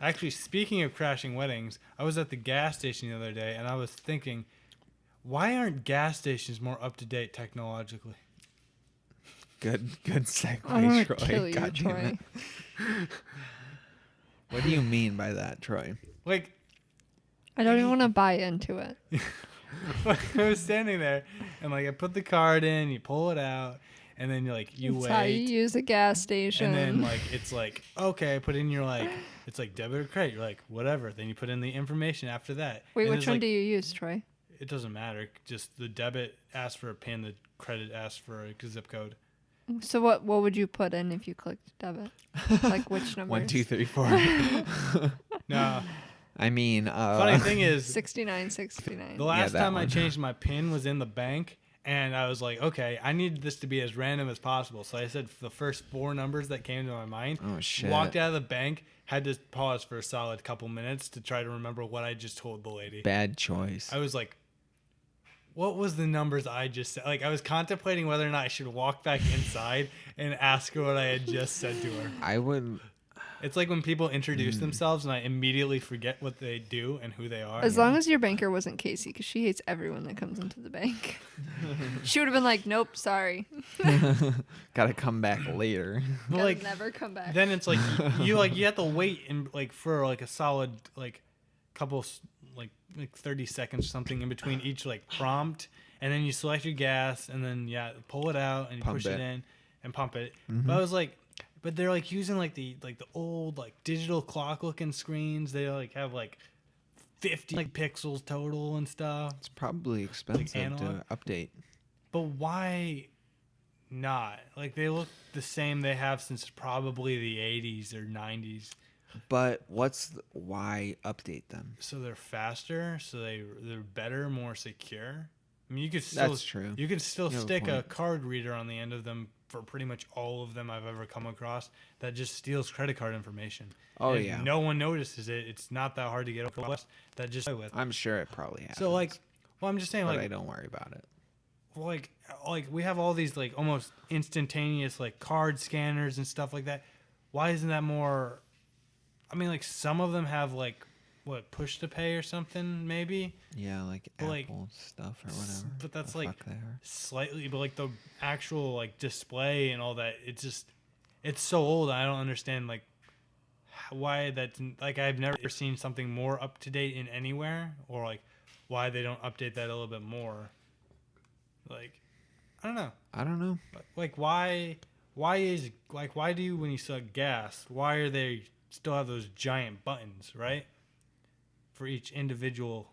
Actually, speaking of crashing weddings, I was at the gas station the other day and I was thinking, why aren't gas stations more up to date technologically? Good segue, I want Troy. to kill you, God damn Troy. it. What do you mean by that, Troy? Like, I don't even want to buy into it. I was standing there and like I put the card in, you pull it out, and then you That's how you wait. use a gas station. And then like it's like, okay, put in your it's like debit or credit. You're like, whatever. Then you put in the information after that. Wait, And which it's one like, do you use, Troy? It doesn't matter. Just the debit asks for a PIN, the credit asks for a zip code. So what would you put in if you clicked debit? Like which number? 1, 2, 3, 4. No. I mean, Funny thing is, 6969. the last that time I one. changed my PIN was in the bank, and I was like, okay, I need this to be as random as possible. So I said the first 4 numbers that came to my mind. Oh shit! Walked out of the bank, had to pause for a solid couple minutes to try to remember what I just told the lady. Bad choice. I was like, what was the numbers I just said? Like, I was contemplating whether or not I should walk back inside and ask her what I had just said to her. I would. It's like when people introduce themselves and I immediately forget what they do and who they are. As long as your banker wasn't Casey, because she hates everyone that comes into the bank. She would have been like, nope, sorry. Gotta come back later. But, Gotta like, never come back. then it's like you have to wait and like for like a solid like couple like 30 seconds or something in between each like prompt, and then you select your gas and then pull it out and you Pump push it. it in and pump it. Mm-hmm. But I was like, but they're like using like the old like digital clock looking screens. They like have like 50 like pixels total and stuff. It's probably expensive analog? to update. But why not? Like they look the same they have since probably the 80s or 90s. But why update them? So they're faster, so they're better, more secure. I mean, you could still That's true. You could still You have a stick a point. card reader on the end of them for pretty much all of them I've ever come across that just steals credit card information. Oh, And if yeah. no one notices it. It's not that hard to get across. That just with. I'm sure it probably happens. So like, well, I'm just saying but like I don't worry about it. like we have all these like almost instantaneous like card scanners and stuff like that. Why isn't that more? I mean, like some of them have like what push to pay or something maybe. Yeah, like But, like, Apple stuff or whatever. But that's the like fuck they are. slightly, but like the actual like display and all that, it's so old. I don't understand like why that's like I've never seen something more up to date in anywhere, or like why they don't update that a little bit more. Like I don't know. I don't know. Like why do you when you suck gas? Why are they still have those giant buttons, right? For each individual.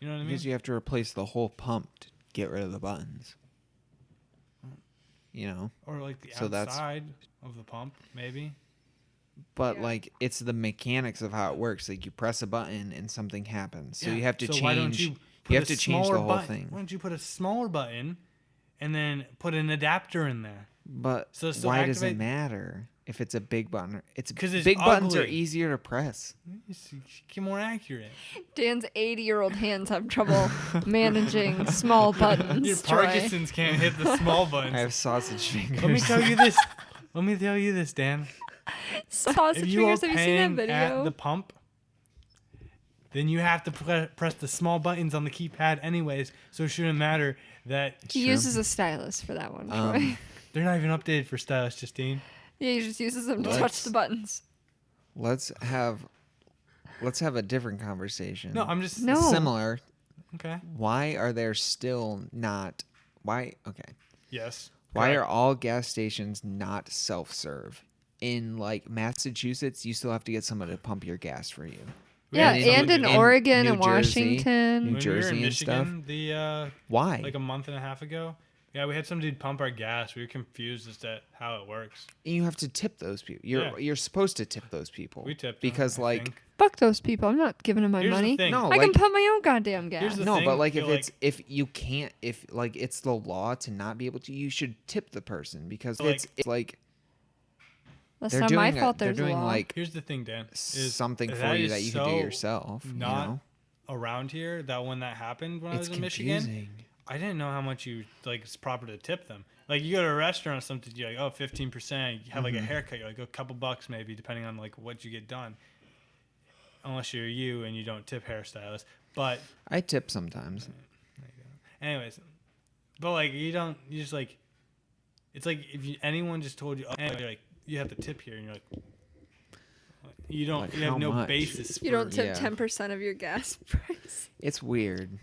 You know what I mean? Because you have to replace the whole pump to get rid of the buttons. You know? Or like the So that's- outside of the pump, maybe. But Yeah. like it's the mechanics of how it works. Like you press a button and something happens. So Yeah. you have to So change. why don't you You have put a to change the smaller whole button? thing. Why don't you put a smaller button and then put an adapter in there? But So still why does it activate- matter if it's a big button? It's 'Cause it's big buttons are ugly. easier to press. It's get more accurate. Dan's 80-year-old hands have trouble managing small buttons. Your Troy. Parkinson's can't hit the small buttons. I have sausage fingers. Let me tell you this. Let me tell you this, Dan. So pause If the you are triggers. Have you seen that paying video? at the pump, then you have to press the small buttons on the keypad anyways, so it shouldn't matter that He True. uses a stylus for that one, Troy. they're not even updated for stylus, Justine. Yeah, he just uses them to touch Let's- the buttons. Let's have a different conversation. No, I'm just No. Similar. Okay. Why are there still not? Why? Okay. Yes. Why correct. are all gas stations not self-serve? In like Massachusetts, you still have to get someone to pump your gas for you. Yeah, And and in in Oregon New and Jersey, Washington. New when we were Jersey in and stuff. Michigan, the Why? like a month and a half ago, yeah, we had some dude pump our gas. We were confused as to how it works. And you have to tip those people. You're supposed to tip those people. We tipped them, because I like think. Fuck those people. I'm not giving them my Here's the money. thing. no, I like can pump my own goddamn gas. Here's the no, thing, but like I if feel it's if you can't if like it's the law to not be able to, you should tip the person because Like- it's like That's they're not doing my a- fault. they're There's a doing law. like Here's the thing, Dan. Is something for that you is that you can do so yourself. Not you know? around here. That when that happened when I It's was in confusing. Michigan, I didn't know how much you like. It's proper to tip them. Like you go to a restaurant or something, you're like, oh, 15%. You have like a haircut, you're like a couple bucks maybe, depending on like what you get done. Unless you're you and you don't tip hairstylists, but I tip sometimes. anyways, but like you don't, you just like, it's like if anyone just told you, oh, you're like you have to tip here, and you're like, you don't, Like, you have how no much? basis. You don't for- tip Yeah. 10% of your gas price. It's weird.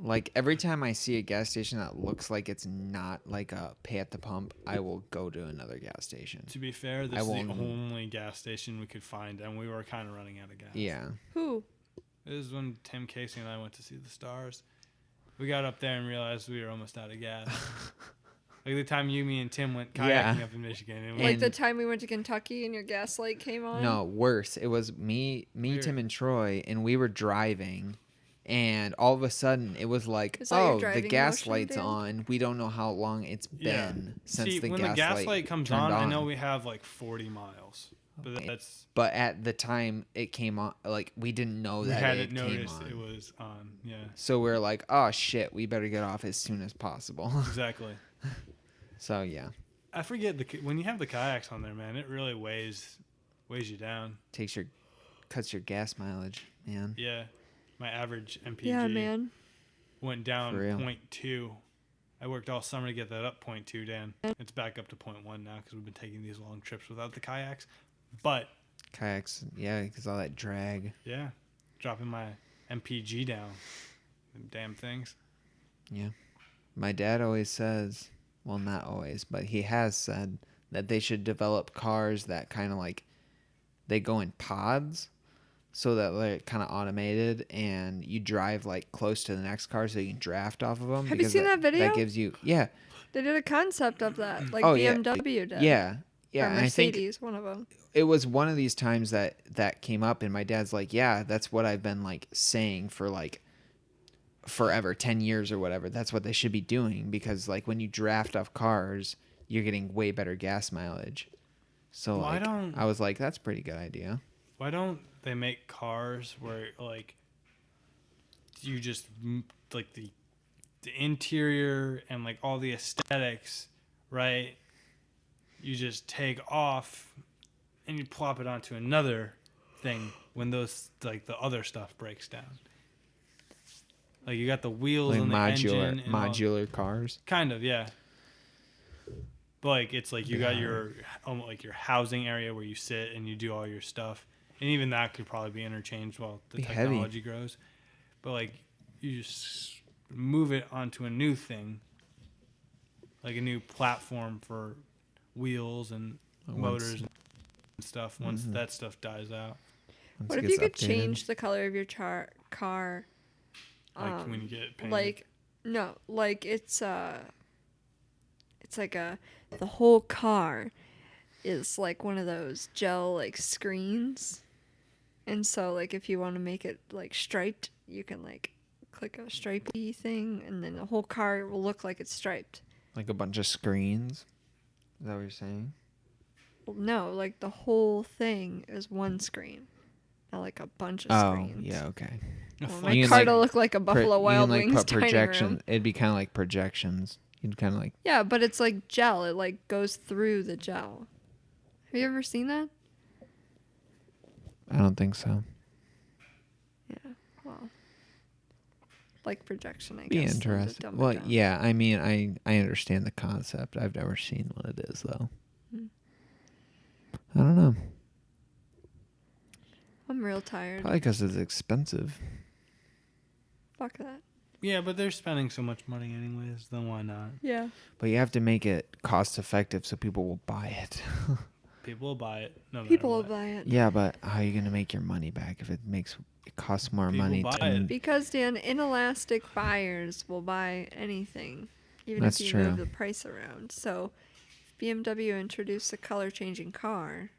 Like every time I see a gas station that looks like it's not like a pay at the pump, I will go to another gas station. To be fair, this is the won't- only gas station we could find, and we were kind of running out of gas. Yeah. Who? This is when Tim Casey and I went to see the stars. We got up there and realized we were almost out of gas. Like the time you, me, and Tim went kayaking Yeah. up in Michigan. And Like the And- time we went to Kentucky and your gas light came on? No, worse. It was me, Weird. Tim, and Troy, and we were driving, and all of a sudden it was like, Is that your oh, the driving gas motion, light's Dan? on. We don't know how long it's Yeah. been since see, the when gas, the gas light comes turned on, I know we have like 40 miles. But Okay. that's, But at the time it came on, like we didn't know we that hadn't it came noticed on. it was on. Yeah, So we're like, oh shit, we better get off as soon as possible. exactly. So yeah, I forget when you have the kayaks on there, man, it really weighs you down. cuts your gas mileage, man. Yeah, my average MPG Yeah, man. went down For real. 0.2. I worked all summer to get that up 0.2, Dan. It's back up to 0.1 now because we've been taking these long trips without the kayaks. But Kayaks, yeah, because all that drag. yeah, dropping my MPG down. Them damn things. Yeah. My dad always says, well, not always, but he has said that they should develop cars that kind of like they go in pods so that they're kind of automated and you drive like close to the next car so you can draft off of them. Have you seen that video? That gives you, yeah. They did a concept of that, like Oh, yeah. BMW did. Yeah. Yeah. Or And I think Mercedes, one of them. it was one of these times that came up and my dad's like, yeah, that's what I've been like saying for like forever, 10 years or whatever. That's what they should be doing because like when you draft off cars, you're getting way better gas mileage. So Why like, don't- I was like, that's a pretty good idea. Why don't they make cars where like you just like the interior and like all the aesthetics, right? You just take off and you plop it onto another thing when those like the other stuff breaks down. Like you got the wheels Like and the engine and all- modular cars. kind of, yeah. But like it's like you got your like your housing area where you sit and you do all your stuff, and even that could probably be interchanged while the Be heavy. technology grows. But like you just move it onto a new thing, like a new platform for wheels and Once- motors and stuff. Once Mhm. that stuff dies out, Once What it if you gets could updated. change the color of your car? like when you get painted. Like no, like it's like the whole car is like one of those gel like screens, and so like if you want to make it like striped, you can like click a stripey thing, and then the whole car will look like it's striped. Like a bunch of screens. Is that what you're saying? Well, no, like the whole thing is one screen, not like a bunch of Oh, screens. yeah, okay. A Well, flex- my You can, car like, to look like a Buffalo you Wild can, like, Wings put dining projection. room. It'd be kind of like projections. You'd kind of like, Yeah, but it's like gel. It like goes through the gel. Have you ever seen that? I don't think so. Yeah. Well, like projection, I Be guess. interesting. Well, yeah, I mean, I understand the concept. I've never seen what it is, though. I don't know. I'm real tired. Probably because it's expensive. Fuck that. Yeah, but they're spending so much money anyways, then why not? Yeah. But you have to make it cost effective so people will buy it. People will buy it. No matter People will what. buy it. Yeah, but how are you going to make your money back if it costs more People money buy to it. Because, Dan, inelastic buyers will buy anything, even That's if you true. move the price around. So, if BMW introduced a color-changing car.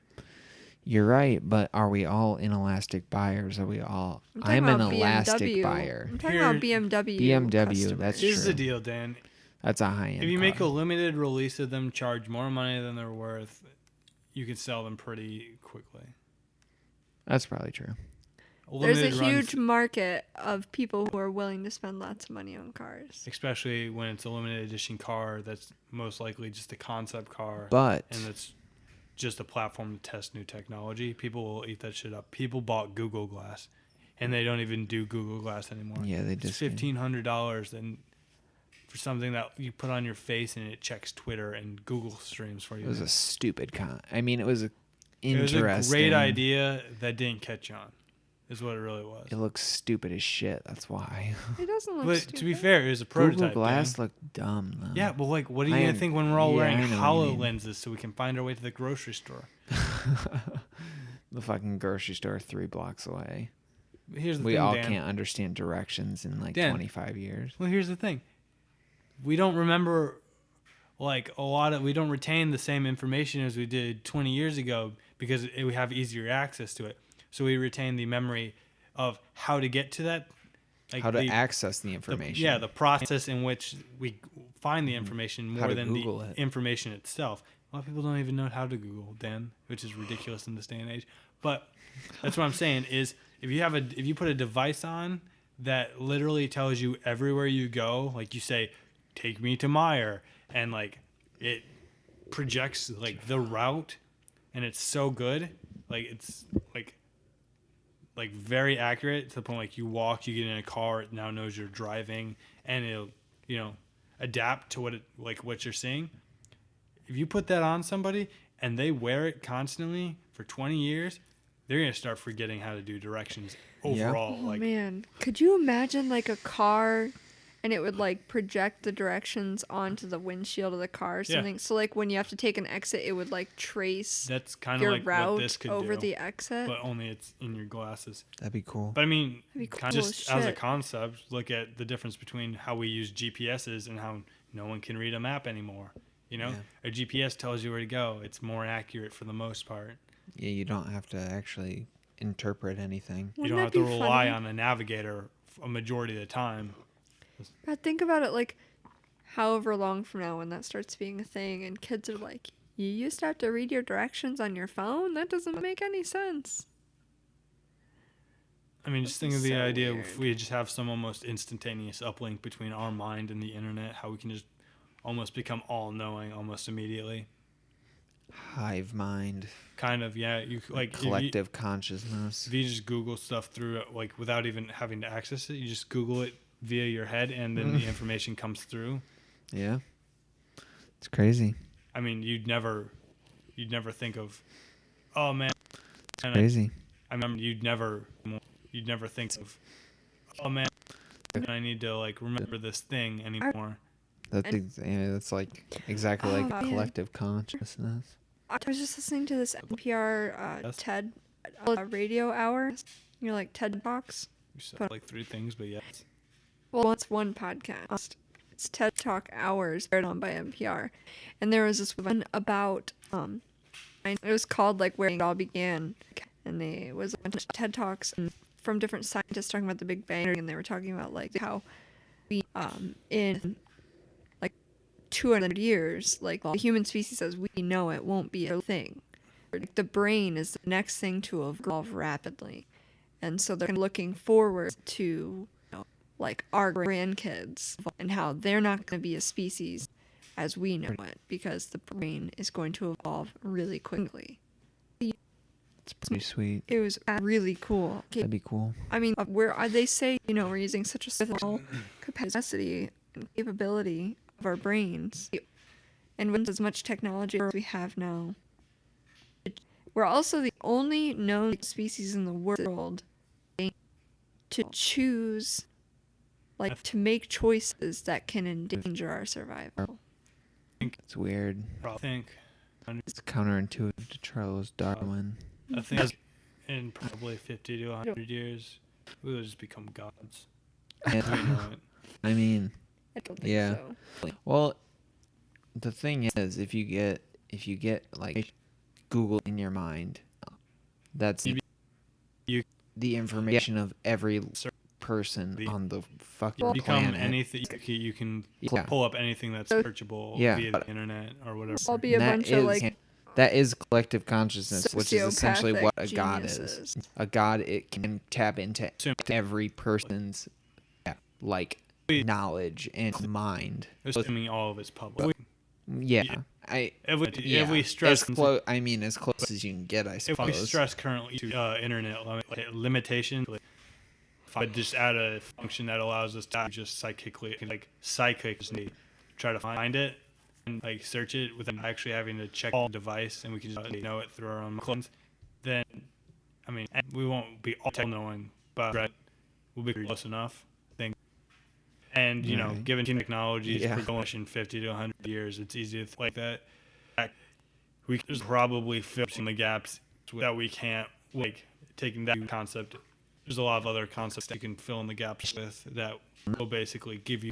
You're right, but are we all inelastic buyers? Are we all? I'm an about elastic BMW. buyer. I'm talking about BMW. BMW, that's Here's the true. deal, Dan. That's a high-end If you car. make a limited release of them, charge more money than they're worth, you can sell them pretty quickly. That's probably true. There's a Limited runs, huge market of people who are willing to spend lots of money on cars. especially when it's a limited edition car that's most likely just a concept car. But And it's just a platform to test new technology. People will eat that shit up. People bought Google Glass, and they don't even do Google Glass anymore. yeah, they It's just $1,500 and for something that you put on your face and it checks Twitter and Google streams for you. It was a stupid I mean, it was interesting. It was a great idea that didn't catch on, is what it really was. It looks stupid as shit. That's why. It doesn't look But stupid. to be fair, it was a prototype. Google Glass Dan. looked dumb though. Yeah, but like, what are you I gonna am- think when we're all yeah, wearing I know what you mean. HoloLenses so we can find our way to the grocery store? The fucking grocery store 3 blocks away. Here's the We thing, all Dan. can't understand directions in like Dan. 25 years. Well, here's the thing. We don't remember, like, we don't retain the same information as we did 20 years ago because we have easier access to it. So we retain the memory of how to get to that. Like How to access the information. the process in which we find the information How more to than Google the it. information itself. A lot of people don't even know how to Google, Dan, which is ridiculous in this day and age. But that's what I'm saying is if you put a device on that literally tells you everywhere you go, like you say, take me to Meyer, and like it projects like the route, and it's so good, like it's like very accurate to the point like you walk, you get in a car, it now knows you're driving, and it'll adapt to what you're seeing. If you put that on somebody and they wear it constantly for 20 years, they're gonna start forgetting how to do directions overall. Oh Like man, could you imagine like a car, and it would like project the directions onto the windshield of the car or Yeah. something? So like when you have to take an exit, it would like trace that's kind of your like what route this could over do, the exit. but only it's in your glasses. That'd be cool. But I mean, That'd be cool kind of as just as a shit. concept, look at the difference between how we use GPSs and how no one can read a map anymore. A GPS tells you where to go. It's more accurate for the most part. Yeah, you don't have to actually interpret anything. You Wouldn't don't have that to be rely funny? on a navigator a majority of the time. God, think about it, like however long from now when that starts being a thing and kids are like, you used to have to read your directions on your phone? That doesn't make any sense. I mean, just think That's of the so idea weird. if we just have some almost instantaneous uplink between our mind and the internet, how we can just almost become all-knowing almost immediately. Hive mind, Kind of, yeah. You like if you- collective consciousness. If you just Google stuff through it, like without even having to access it, you just Google it via your head, and then the information comes through. Yeah, it's crazy. I mean, you'd never think of, oh man, It's crazy. I remember you'd never think of, oh man, I need to like remember this thing anymore. That's like exactly like Oh, man. collective consciousness. I was just listening to this NPR Yes. TED radio hour. Like TED Talks. You said like 3 things, but yes. Well, it's one podcast. It's TED Talk Hours, aired on by NPR. And there was this one about, it was called like Where It All Began. And it was a bunch of TED Talks from different scientists talking about the Big Bang. And they were talking about like how we, in like 200 years, like the human species as we know it won't be a thing. Like, the brain is the next thing to evolve rapidly. And so they're looking forward to like our grandkids and how they're not going to be a species as we know it because the brain is going to evolve really quickly. It's pretty sweet. It was really cool. That'd be cool. I mean, they say, we're using such a small capacity and capability of our brains. And with as much technology as we have now, we're also the only known species in the world to choose, to make choices that can endanger our survival. It's weird. I think It's counterintuitive to Charles Darwin. I think in probably 50 to 100 years, we will just become gods. Yeah. We know it. I mean, I don't think yeah. so. Well, the thing is, if you get like Google in your mind, that's the information of every person on the fucking Become planet. anything. You can Yeah. pull up anything that's searchable via the internet or whatever. I'll be a And bunch of that is collective consciousness, which is essentially what a god geniuses. is. A god, it can tap into every person's knowledge and mind. Assuming all of it's public. Yeah, If we stress as close as you can get, I if suppose. we stress currently to internet limitation, if I just add a function that allows us to just psychically try to find it and search it without actually having to check the device, and we can just know it through our own clones, then we won't be all knowing, but we'll be close enough, I think. And given technologies progression 50 to 100 years, it's easy to think like that. We can just probably fill in the gaps that we can't, taking that concept. There's a lot of other concepts that you can fill in the gaps with that will basically give you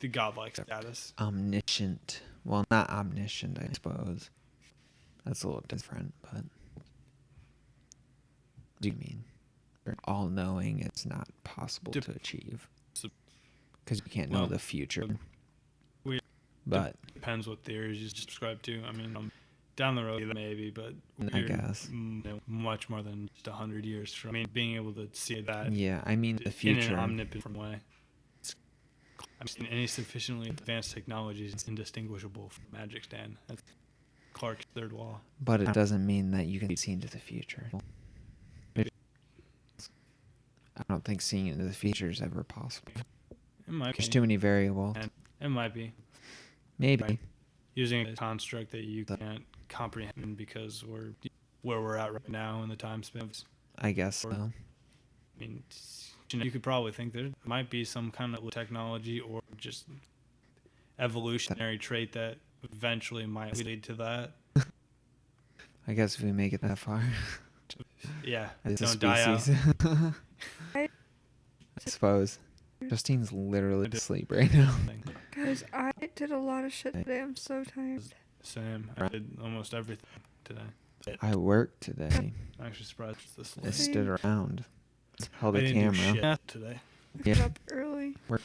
the godlike status. Omniscient. Well, not omniscient, I suppose. That's a little different, but what do you mean? All-knowing is not possible to achieve because you can't know the future. But depends what theories you subscribe to. Down the road maybe, but I guess much more than just 100 years from being able to see that. Yeah, the future in an omnipotent way. Any sufficiently advanced technology is indistinguishable from magic, Stan. That's Clark's third wall. But it doesn't mean that you can see into the future. I don't think seeing into the future is ever possible. It might There's be. too many variables. And it might be. Maybe. Using a construct that you can't comprehend because we're where we're at right now in the time spans. I guess so. You could probably think there might be some kind of technology or just evolutionary trait that eventually might lead to that. I guess if we make it that far. Yeah, As a don't die out. species. I suppose. Justine's literally asleep right now. Guys, I did a lot of shit today. I'm so tired. Same. I did almost everything today. I worked today. I'm actually surprised it's this I late. stood around. Held I a didn't do camera. shit today. I got up early. All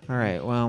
right. Well,